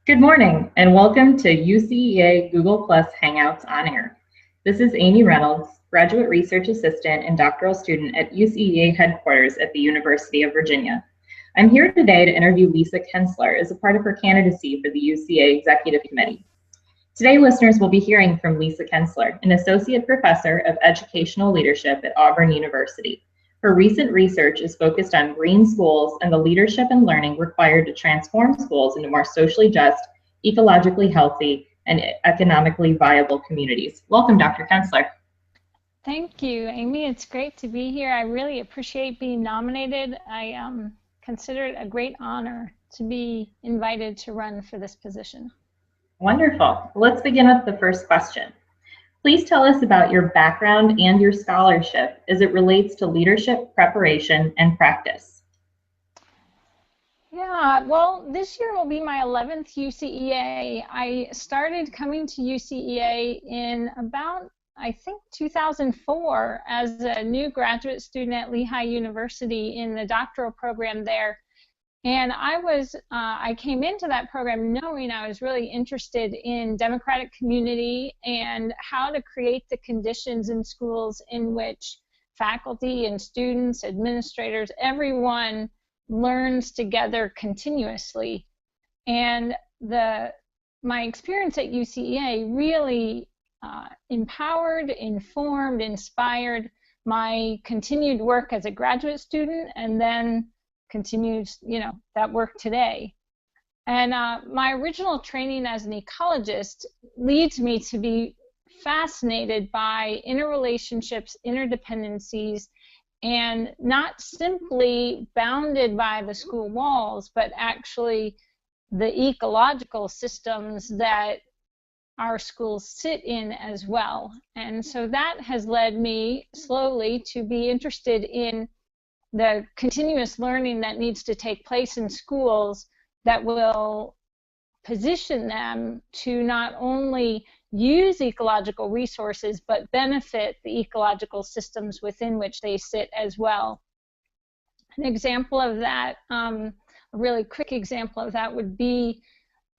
Good morning, and welcome to UCEA Google Plus Hangouts on Air. This is Amy Reynolds, Graduate Research Assistant and doctoral student at UCEA headquarters at the University of Virginia. I'm here today to interview Lisa Kensler as a part of her candidacy for the UCEA Executive Committee. Today, listeners will be hearing from Lisa Kensler, an Associate Professor of Educational Leadership at Auburn University. Her recent research is focused on green schools and the leadership and learning required to transform schools into more socially just, ecologically healthy, and economically viable communities. Welcome, Dr. Kensler. Thank you, Amy. It's great to be here. I really appreciate being nominated. I consider it a great honor to be invited to run for this position. Wonderful. Let's begin with the first question. Please tell us about your background and your scholarship as it relates to leadership, preparation, and practice. Yeah, well, this year will be my 11th UCEA. I started coming to UCEA in about, I think, 2004 as a new graduate student at Lehigh University in the doctoral program there. And I came into that program knowing I was really interested in democratic community and how to create the conditions in schools in which faculty and students, administrators, everyone learns together continuously. And my experience at UCEA really empowered, informed, inspired my continued work as a graduate student, and then continues, that work today. And my original training as an ecologist leads me to be fascinated by interrelationships, interdependencies, and not simply bounded by the school walls, but actually the ecological systems that our schools sit in as well. And so that has led me slowly to be interested in the continuous learning that needs to take place in schools that will position them to not only use ecological resources but benefit the ecological systems within which they sit as well. An example of that, a really quick example of that would be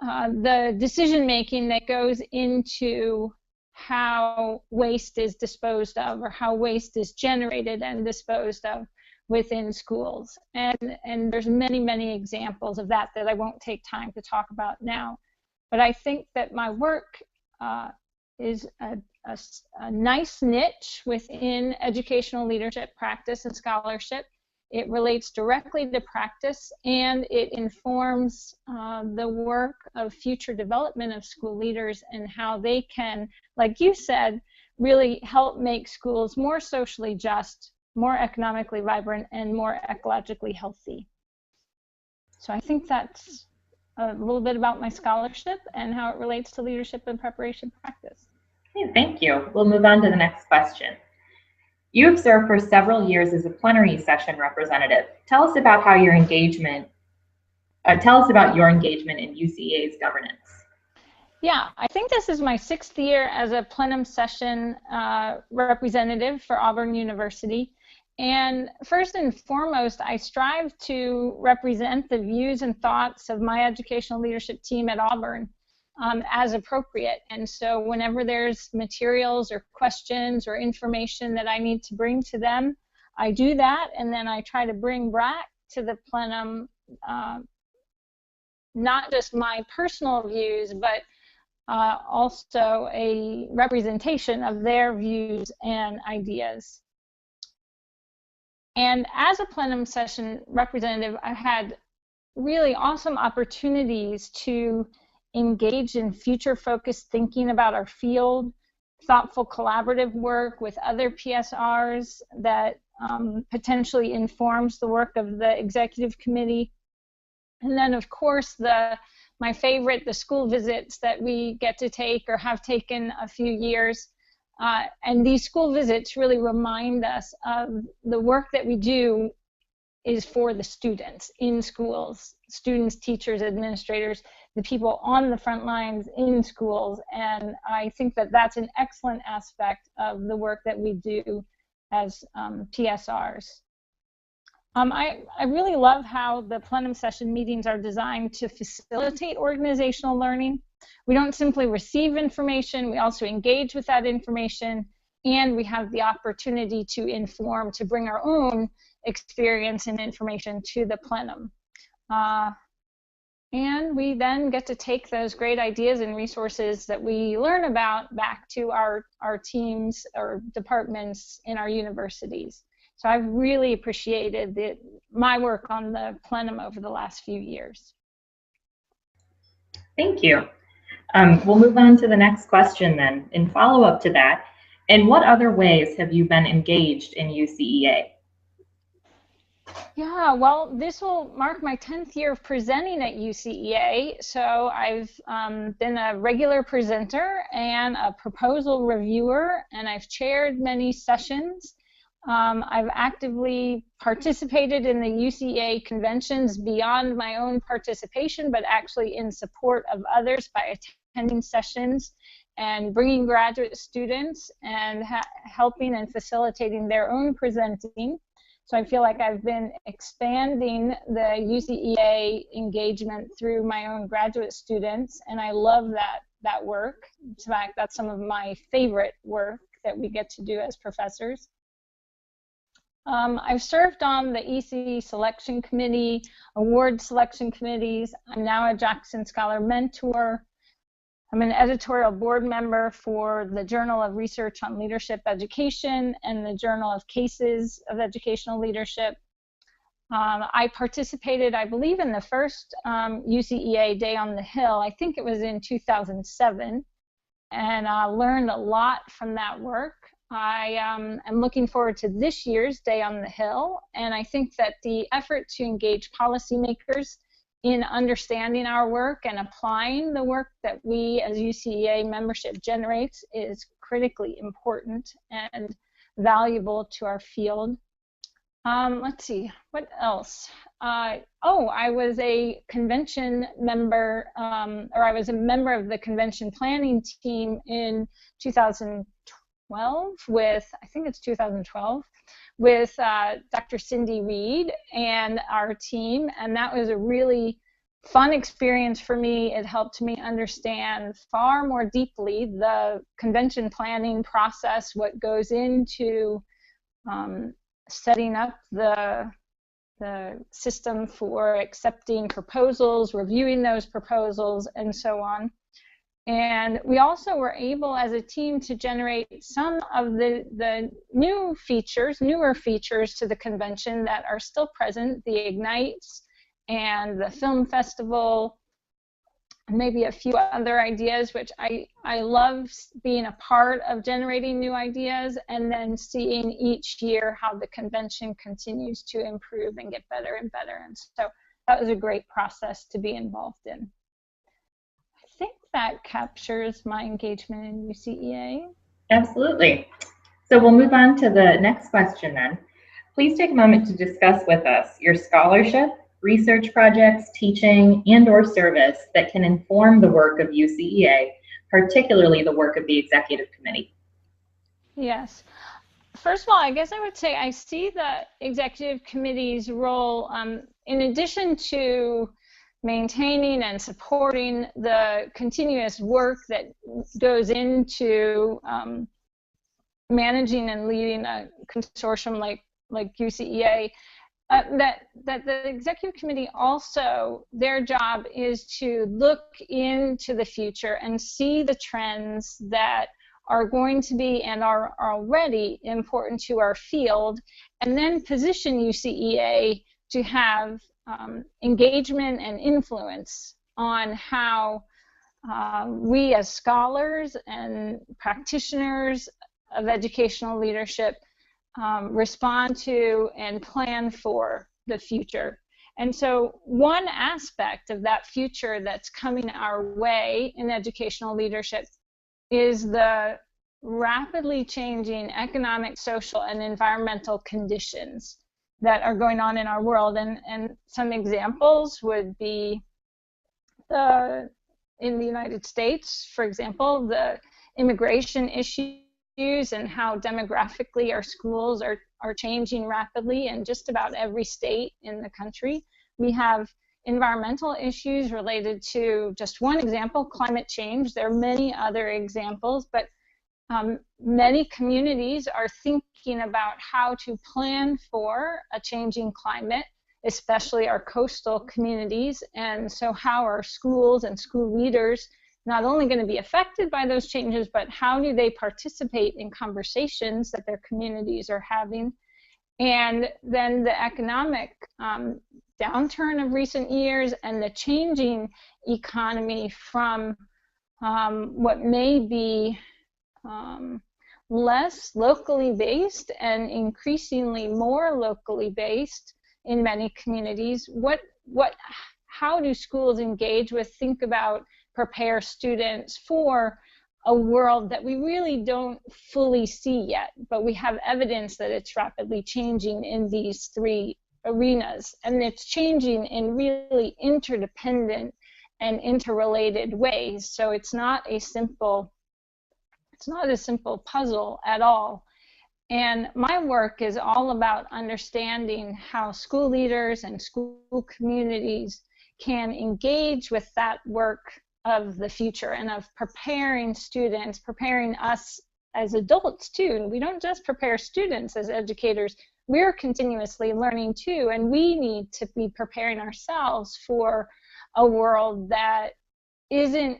the decision making that goes into how waste is disposed of or how waste is generated and disposed of within schools. And there's many examples of that I won't take time to talk about now. But I think that my work is a nice niche within educational leadership, practice, and scholarship. It relates directly to practice, and it informs the work of future development of school leaders and how they can, like you said, really help make schools more socially just, more economically vibrant, and more ecologically healthy. So I think that's a little bit about my scholarship and how it relates to leadership and preparation practice. Okay, thank you. We'll move on to the next question. You have served for several years as a plenary session representative. Tell us about your engagement in UCEA's governance. Yeah, I think this is my 6th year as a plenum session representative for Auburn University. And first and foremost, I strive to represent the views and thoughts of my educational leadership team at Auburn as appropriate. And so whenever there's materials or questions or information that I need to bring to them, I do that, and then I try to bring back to the plenum not just my personal views, but also a representation of their views and ideas. And as a plenum session representative, I've had really awesome opportunities to engage in future-focused thinking about our field, thoughtful collaborative work with other PSRs that potentially informs the work of the executive committee. And then, of course, my favorite, the school visits that we get to take or have taken a few years. And these school visits really remind us of the work that we do is for the students in schools, students, teachers, administrators, the people on the front lines in schools. And I think that that's an excellent aspect of the work that we do as PSRs. I really love how the plenum session meetings are designed to facilitate organizational learning. We don't simply receive information, we also engage with that information, and we have the opportunity to inform, to bring our own experience and information to the plenum. And we then get to take those great ideas and resources that we learn about back to our teams or departments in our universities. So I've really appreciated my work on the plenum over the last few years. Thank you. We'll move on to the next question then. In follow-up to that, in what other ways have you been engaged in UCEA? Yeah, well, this will mark my 10th year of presenting at UCEA. So I've been a regular presenter and a proposal reviewer, and I've chaired many sessions. I've actively participated in the UCEA conventions beyond my own participation, but actually in support of others by attending sessions and bringing graduate students and helping and facilitating their own presenting. So I feel like I've been expanding the UCEA engagement through my own graduate students, and I love that work. In fact, that's some of my favorite work that we get to do as professors. I've served on the EC selection committee, award selection committees. I'm now a Jackson Scholar Mentor. I'm an editorial board member for the Journal of Research on Leadership Education and the Journal of Cases of Educational Leadership. I participated, I believe, in the first UCEA Day on the Hill. I think it was in 2007, and I learned a lot from that work. I am looking forward to this year's Day on the Hill, and I think that the effort to engage policymakers in understanding our work and applying the work that we as UCEA membership generates is critically important and valuable to our field. Let's see, what else? I was a convention member, or I was a member of the convention planning team in 2012 with, I think it's 2012, with Dr. Cindy Reed and our team, and that was a really fun experience for me. It helped me understand far more deeply the convention planning process, what goes into setting up the system for accepting proposals, reviewing those proposals, and so on. And we also were able as a team to generate some of the newer features to the convention that are still present, the Ignites and the film festival, maybe a few other ideas, which I love being a part of generating new ideas and then seeing each year how the convention continues to improve and get better and better. And so that was a great process to be involved in. I think that captures my engagement in UCEA. Absolutely. So we'll move on to the next question then. Please take a moment to discuss with us your scholarship, research projects, teaching, and/or service that can inform the work of UCEA, particularly the work of the Executive Committee. Yes. First of all, I guess I would say I see the Executive Committee's role, in addition to maintaining and supporting the continuous work that goes into managing and leading a consortium like UCEA, that the Executive Committee also, their job is to look into the future and see the trends that are going to be and are already important to our field, and then position UCEA to have engagement and influence on how we as scholars and practitioners of educational leadership respond to and plan for the future. And so one aspect of that future that's coming our way in educational leadership is the rapidly changing economic, social, and environmental conditions that are going on in our world. And some examples would be in the United States, for example, the immigration issue and how demographically our schools are changing rapidly in just about every state in the country. We have environmental issues related to just one example, climate change. There are many other examples, but many communities are thinking about how to plan for a changing climate, especially our coastal communities. And so how are schools and school leaders not only going to be affected by those changes, but how do they participate in conversations that their communities are having? And then the economic downturn of recent years and the changing economy from what may be less locally based and increasingly more locally based in many communities. How do schools engage with, think about, prepare students for a world that we really don't fully see yet, but we have evidence that it's rapidly changing in these three arenas, and it's changing in really interdependent and interrelated ways. So it's not a simple puzzle at all. And my work is all about understanding how school leaders and school communities can engage with that work of the future and of preparing students, preparing us as adults too. We don't just prepare students as educators, we're continuously learning too, and we need to be preparing ourselves for a world that isn't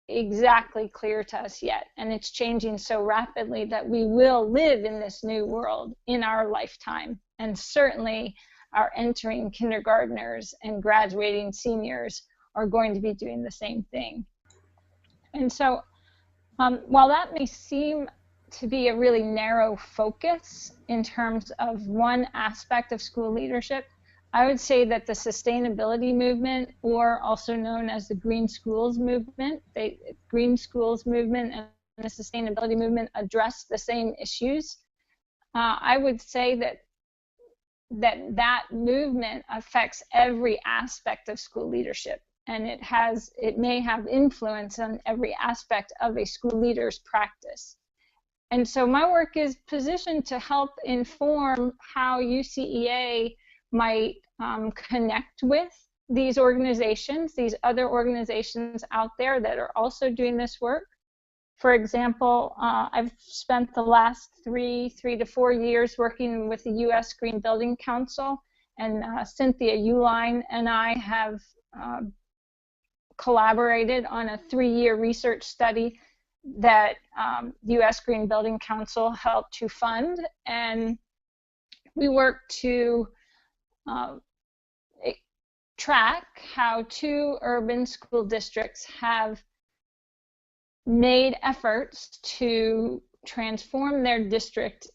exactly clear to us yet, and it's changing so rapidly that we will live in this new world in our lifetime, and certainly our entering kindergartners and graduating seniors are going to be doing the same thing. And so while that may seem to be a really narrow focus in terms of one aspect of school leadership, I would say that the sustainability movement, or also known as the Green Schools movement, Green Schools movement and the sustainability movement address the same issues. I would say that movement affects every aspect of school leadership, and it may have influence on every aspect of a school leader's practice. And so my work is positioned to help inform how UCEA might connect with these organizations, these other organizations out there that are also doing this work. For example, I've spent the last three to 4 years working with the U.S. Green Building Council, and Cynthia Uline and I have collaborated on a 3-year research study that U.S. Green Building Council helped to fund, and we work to track how 2 urban school districts have made efforts to transform their district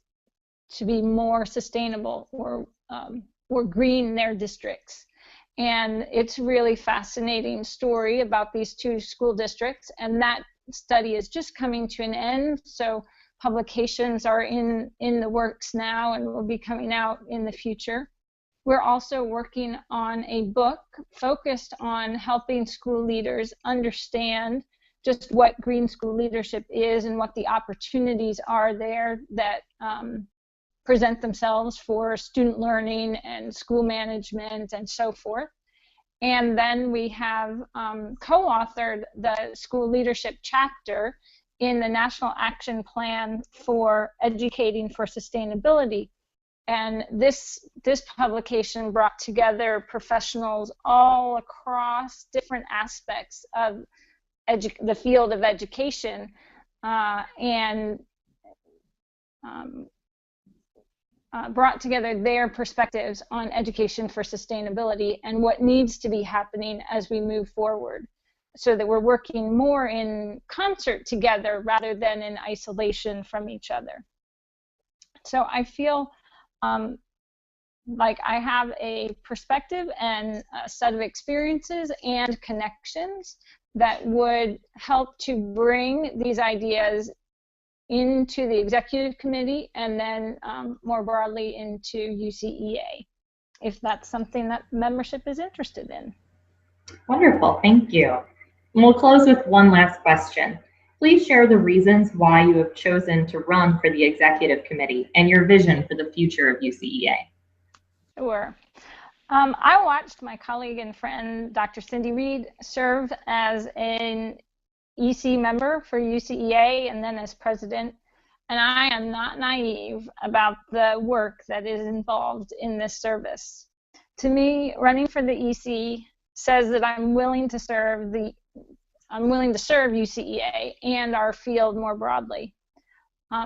to be more sustainable or green their districts. And it's a really fascinating story about these 2 school districts, and that study is just coming to an end, so publications are in the works now and will be coming out in the future. We're also working on a book focused on helping school leaders understand just what green school leadership is and what the opportunities are there that present themselves for student learning and school management and so forth. And then we have co-authored the school leadership chapter in the National Action Plan for Educating for Sustainability. And this publication brought together professionals all across different aspects of the field of education and brought together their perspectives on education for sustainability and what needs to be happening as we move forward, so that we're working more in concert together rather than in isolation from each other. So I feel like I have a perspective and a set of experiences and connections that would help to bring these ideas into the executive committee and then more broadly into UCEA, if that's something that membership is interested in. Wonderful, thank you. And we'll close with one last question. Please share the reasons why you have chosen to run for the executive committee and your vision for the future of UCEA. Sure. I watched my colleague and friend, Dr. Cindy Reed, serve as an EC member for UCEA and then as president, and I am not naive about the work that is involved in this service. To me, running for the EC says that I'm willing to serve UCEA and our field more broadly.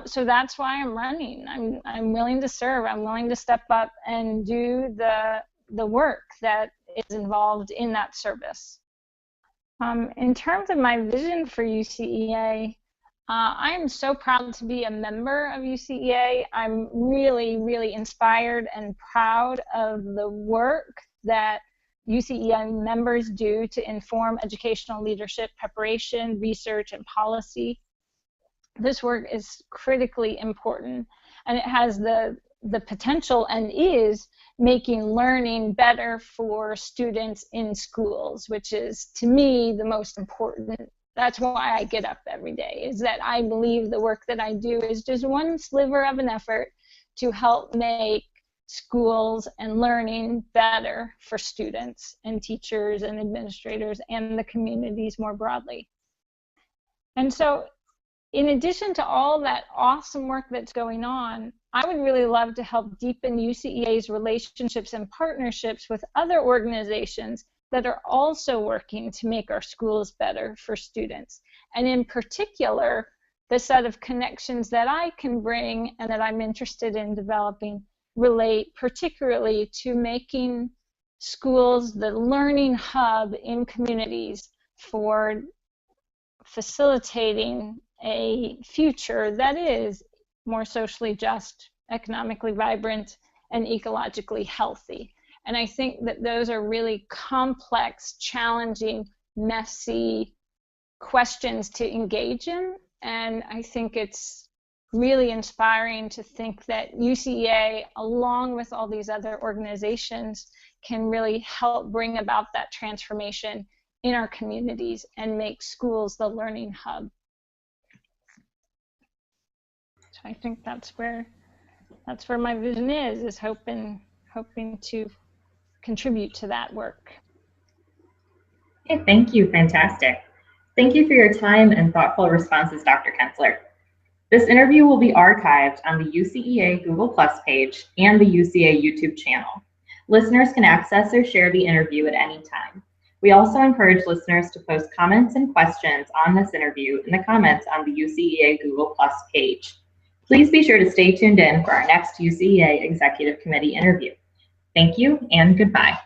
So that's why I'm running. I'm willing to serve. I'm willing to step up and do the work that is involved in that service. In terms of my vision for UCEA, I am so proud to be a member of UCEA. I'm really, really inspired and proud of the work that UCEA members do to inform educational leadership, preparation, research, and policy. This work is critically important, and it has the potential and is making learning better for students in schools, which is, to me, the most important. That's why I get up every day, is that I believe the work that I do is just one sliver of an effort to help make schools and learning better for students and teachers and administrators and the communities more broadly. And so, in addition to all that awesome work that's going on, I would really love to help deepen UCEA's relationships and partnerships with other organizations that are also working to make our schools better for students. And in particular, the set of connections that I can bring and that I'm interested in developing relate particularly to making schools the learning hub in communities for facilitating a future that is more socially just, economically vibrant, and ecologically healthy. And I think that those are really complex, challenging, messy questions to engage in. And I think it's really inspiring to think that UCEA, along with all these other organizations, can really help bring about that transformation in our communities and make schools the learning hub. So I think that's where my vision is hoping to contribute to that work. Okay, thank you, fantastic. Thank you for your time and thoughtful responses, Dr. Kensler. This interview will be archived on the UCEA Google Plus page and the UCEA YouTube channel. Listeners can access or share the interview at any time. We also encourage listeners to post comments and questions on this interview in the comments on the UCEA Google Plus page. Please be sure to stay tuned in for our next UCEA Executive Committee interview. Thank you and goodbye.